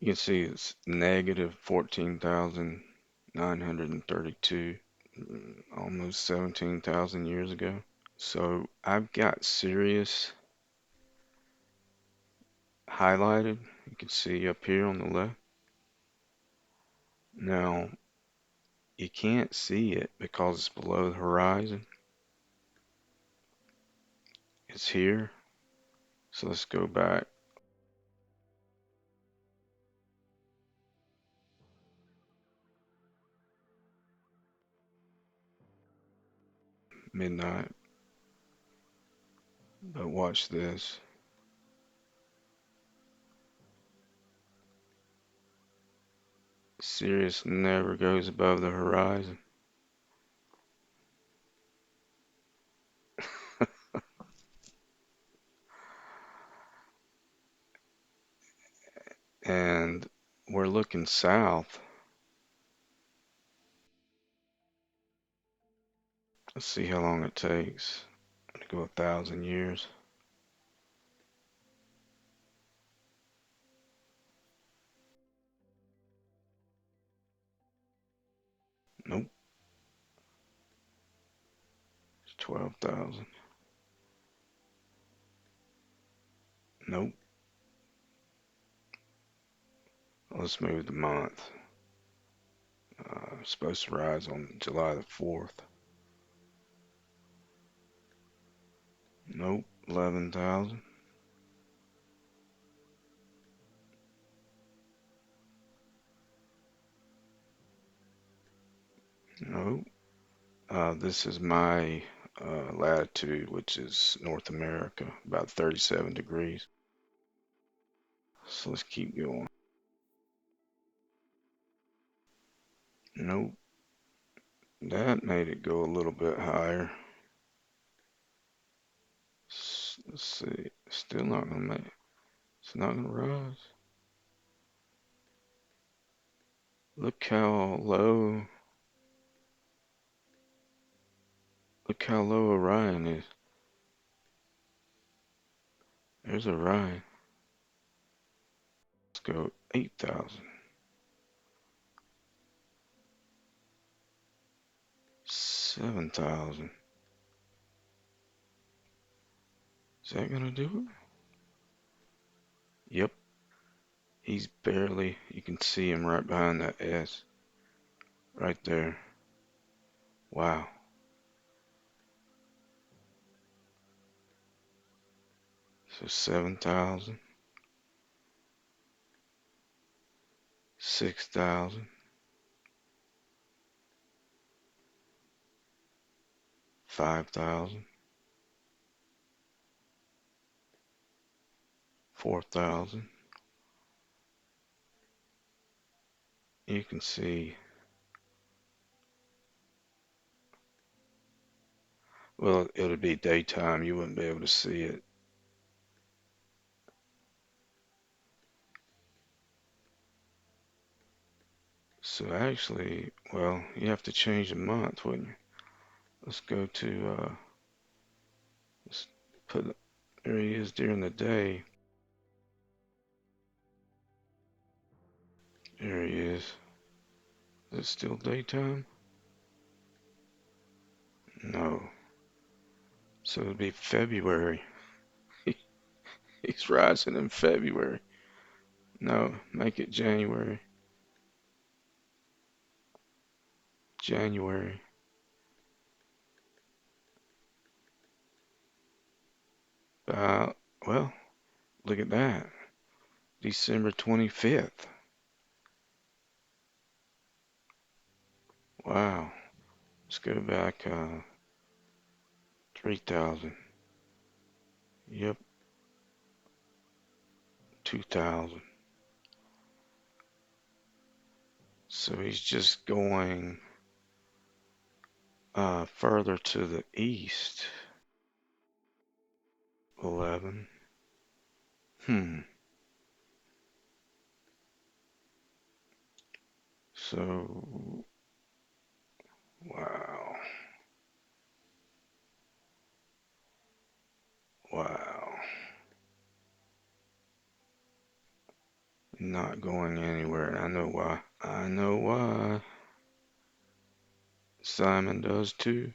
You can see it's negative 14,932, almost 17,000 years ago. So I've got Sirius highlighted. You can see up here on the left. Now, you can't see it because it's below the horizon. It's here. So let's go back. Midnight. But watch this. Sirius never goes above the horizon. And we're looking south. Let's see how long it takes. I'm gonna go 1,000 years. Nope, it's 12,000. Nope. Let's move the month. Supposed to rise on July the 4th. Nope, 11,000. Nope. This is my latitude, which is North America, about 37 degrees. So let's keep going. Nope. That made it go a little bit higher. Let's see. Still not gonna make. It's not gonna rise. Look how low. Look how low Orion is. There's Orion. Let's go 8,000. 7,000. Is that gonna do it? Yep. He's barely. You can see him right behind that S. Right there. Wow. So 7,000. 6,000. 5,000. 4,000. You can see. Well, it'll be daytime. You wouldn't be able to see it. So actually, well, you have to change the month, wouldn't you? Let's go to, let's put, there he is during the day. There he is. Is it still daytime? No. So it'll be February. He's rising in February. No, make it January. January. Well, look at that. December 25th. Wow. Let's go back 3,000. Yep, 2,000. So he's just going further to the east. 11. Hmm. So, wow. Wow. Not going anywhere, and I know why. I know why. Simon does too.